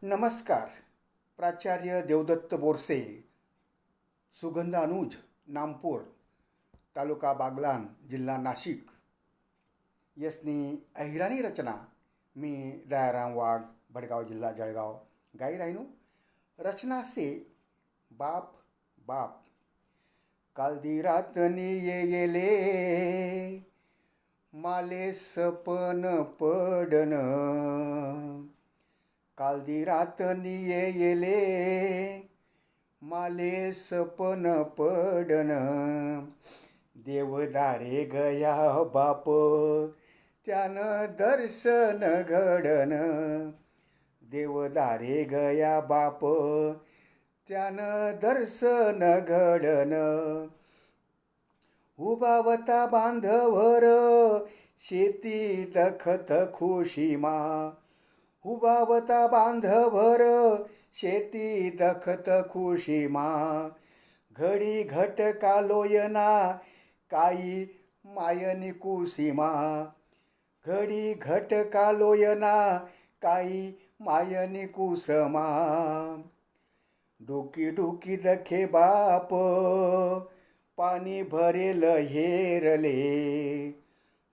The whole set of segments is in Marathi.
नमस्कार. प्राचार्य देवदत्त बोरसे, सुगंध अनुज, नामपूर, तालुका बागलाण, जिल्हा नाशिक. यसनी अहिराणी रचना. मी दयाराम वाघ, भडगाव, जिल्हा जळगाव, गाई राहिनू. रचना से बाप बाप. कालदी रातनी येले माले सपन पडन. कालदी रातनी येले माले सपन पडन. देवदारे गया बाप त्यानं दर्शन घडन. देवदारे गया बाप त्यानं दर्शन घडन. उभावता बांधवर शेती दखत खुशीमा. उभावता बांधवर शेती दखत खुशीमा. घडी घट कालोयना काई मायनी कुसीमा. घडी घट कालोयना काई मायनी कुसमा. डोकी डोकी दखे बाप पाणी भरेल हेरले.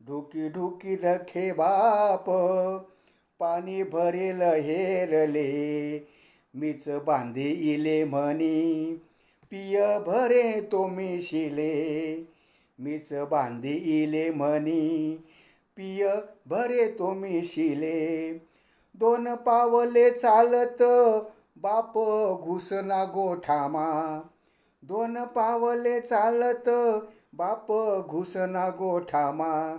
डोकी डोकी दखे बाप पाणी भरेल हेरले. मीच बांधे इले म्हणी पिय भरे तो मिशिले. मीच बांधे इले म्हणी पिय भरे तो मिशिले. दोन पावले चालत बाप घुसना गोठामा. दोन पावले चालत बाप घुसना गोठामा.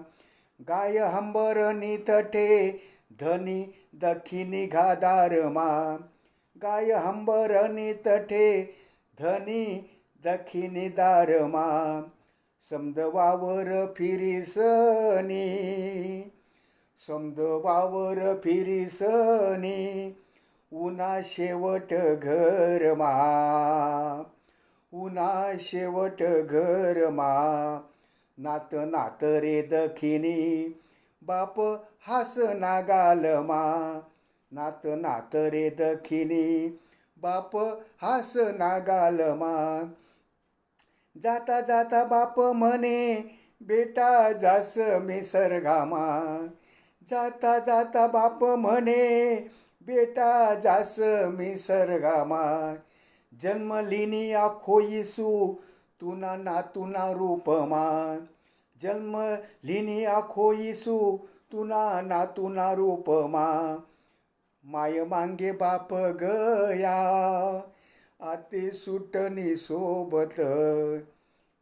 गाय हंबरनी तठे धनी दखिनी घादारमा. गाय हंबरनी तठे धनी दखिनी दारमा. समद वावर फिरिसनी. समद वावर फिरिसनी उना शेवट घरमा. उना शेवट घरमा. नात नात रे दखिनी बाप हास नागालमा. नात नात रे दखिनी बाप हास नागालमा. जाता जाता बाप म्हणे बेटा जास निसर्गामा. जाता जाता बाप म्हणे बेटा जास निसर्गामा. जन्मलिनी आखो येसू तुना नातुना रूपमा. जन्मलिनी आखो येसू तुना नातुना रूपमा. माय मांगे बाप गया आते सुटनी सोबत.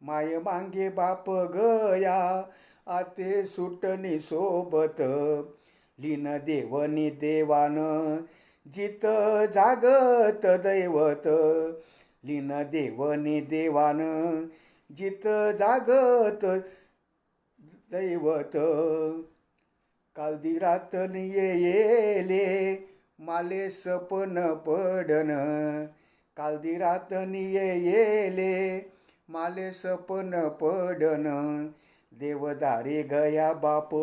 माय मांगे बाप गया आते सुटनी सोबत. लीन देवनी देवान जित जागत दैवत. लीन देवनी देवान जित जागत दैवत. कालदी रातनी येले माले सपन पडन. कालदी रातनी येले माले सपन पडन. देवदारे गया बाप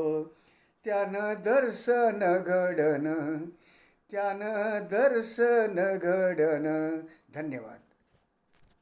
त्यानं दर्शन घडन. त्यानं दर्शन घडन. धन्यवाद.